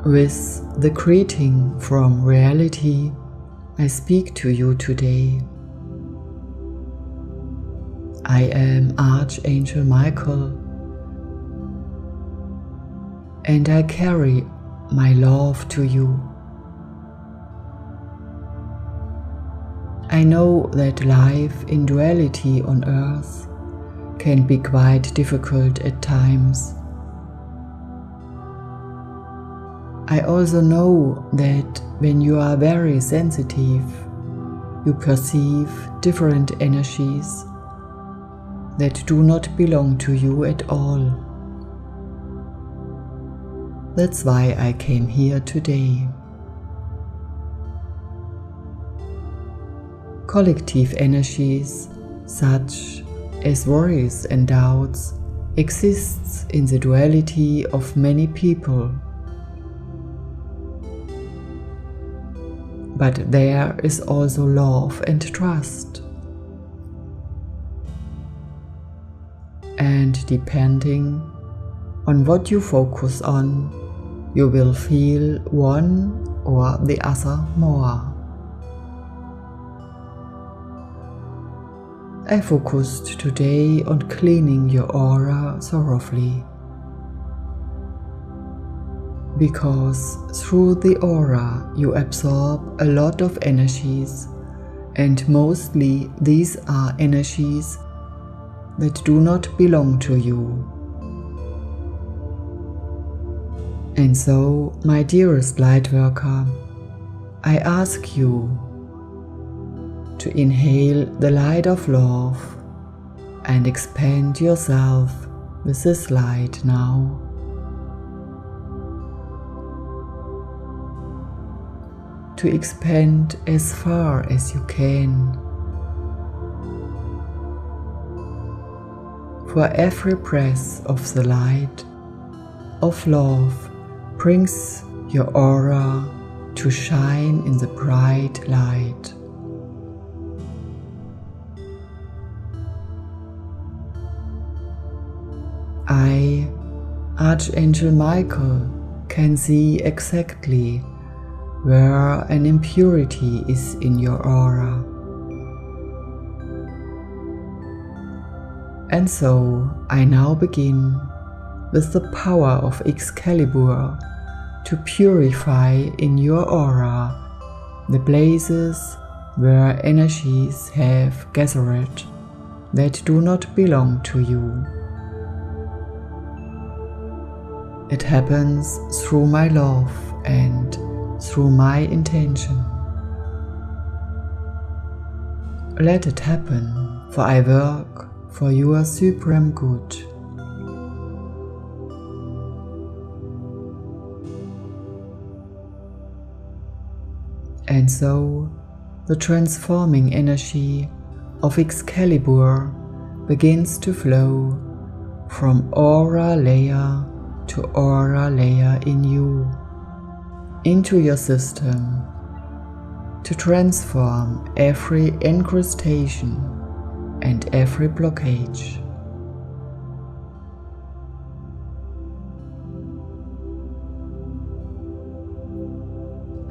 With the greeting from reality, I speak to you today. I am Archangel Michael, and I carry my love to you. I know that life in duality on earth can be quite difficult at times. I also know that when you are very sensitive, you perceive different energies that do not belong to you at all. That's why I came here today. Collective energies, such as worries and doubts, exists in the duality of many people. But there is also love and trust. And depending on what you focus on, you will feel one or the other more. I focused today on cleaning your aura thoroughly, because through the aura you absorb a lot of energies, and mostly these are energies that do not belong to you. And so, my dearest Lightworker, I ask you to inhale the light of love and expand yourself with this light now. To expand as far as you can. For every breath of the light of love brings your aura to shine in the bright light. I, Archangel Michael, can see exactly where an impurity is in your aura. And so I now begin with the power of Excalibur to purify in your aura the places where energies have gathered that do not belong to you. It happens through my love and through my intention. Let it happen, for I work for your supreme good. And so, the transforming energy of Excalibur begins to flow from aura layer to aura layer in you, into your system, to transform every incrustation and every blockage.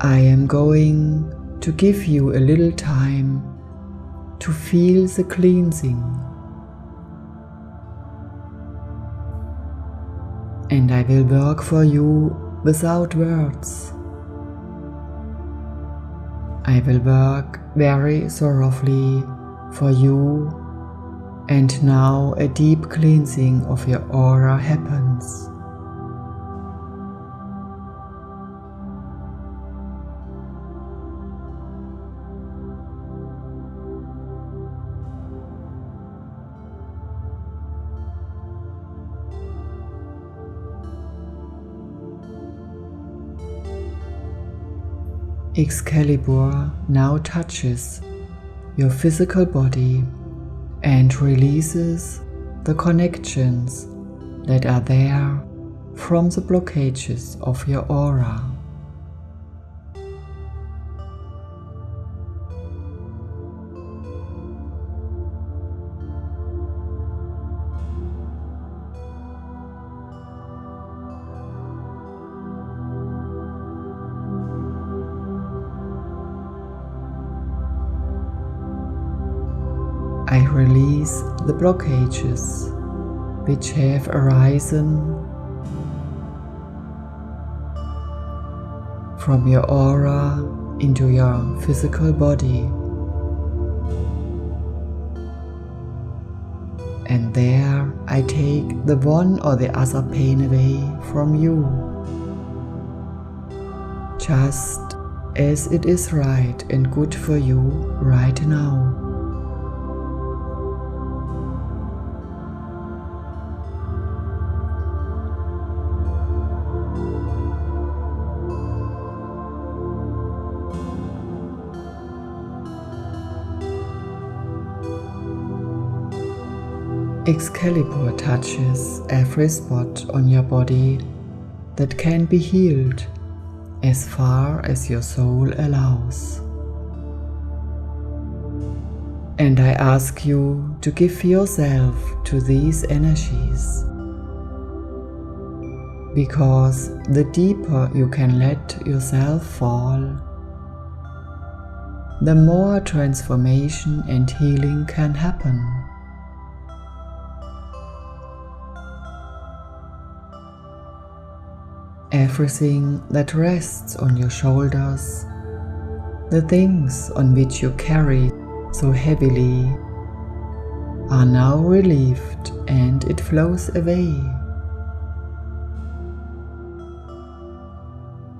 I am going to give you a little time to feel the cleansing, and I will work for you without words. I will work very thoroughly for you, and now a deep cleansing of your aura happens. Excalibur now touches your physical body and releases the connections that are there from the blockages of your aura. release the blockages which have arisen from your aura into your physical body. And there I take the one or the other pain away from you, just as it is right and good for you right now. Excalibur touches every spot on your body that can be healed as far as your soul allows. And I ask you to give yourself to these energies, because the deeper you can let yourself fall, the more transformation and healing can happen. Everything that rests on your shoulders, the things on which you carry so heavily, are now relieved and it flows away.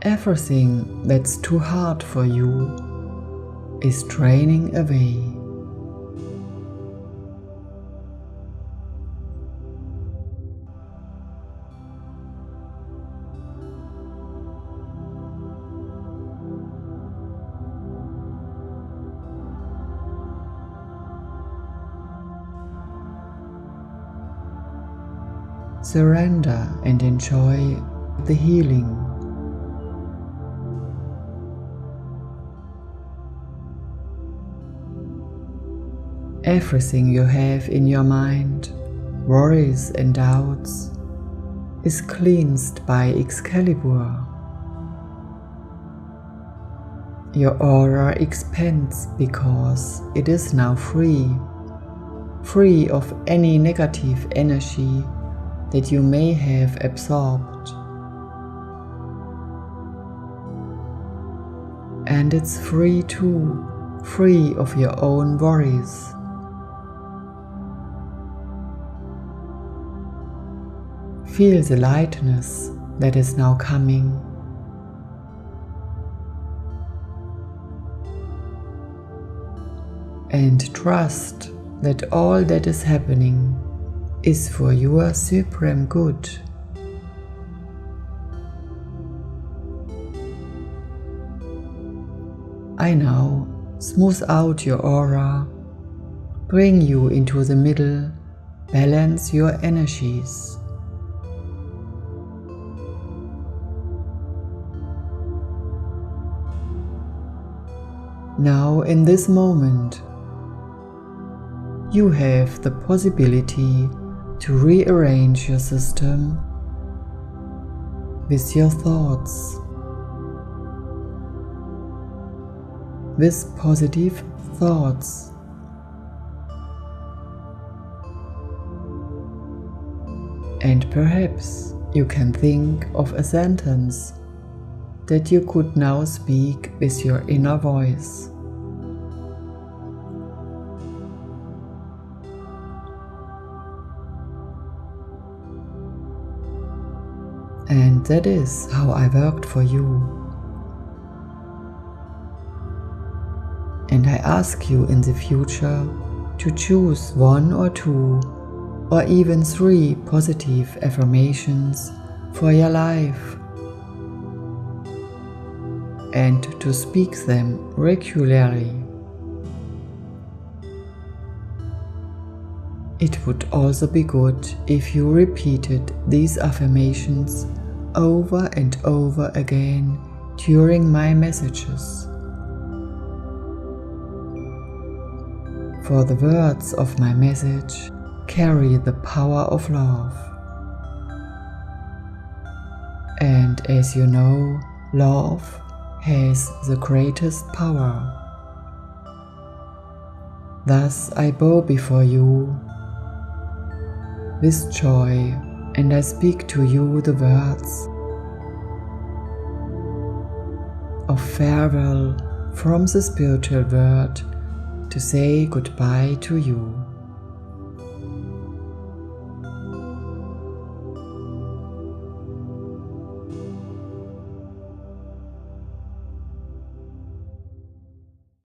Everything that's too hard for you is draining away. Surrender and enjoy the healing. Everything you have in your mind, worries and doubts, is cleansed by Excalibur. Your aura expands because it is now free of any negative energy that you may have absorbed. And it's free too, free of your own worries. Feel the lightness that is now coming. And trust that all that is happening is for your supreme good. I now smooth out your aura, bring you into the middle, balance your energies. Now in this moment, you have the possibility to rearrange your system with your thoughts, with positive thoughts. And perhaps you can think of a sentence that you could now speak with your inner voice. And that is how I worked for you. And I ask you in the future to choose 1 or 2 or even 3 positive affirmations for your life and to speak them regularly. It would also be good if you repeated these affirmations over and over again during my messages. For the words of my message carry the power of love. And as you know, love has the greatest power. Thus I bow before you with joy, and I speak to you the words of farewell from the spiritual world to say goodbye to you.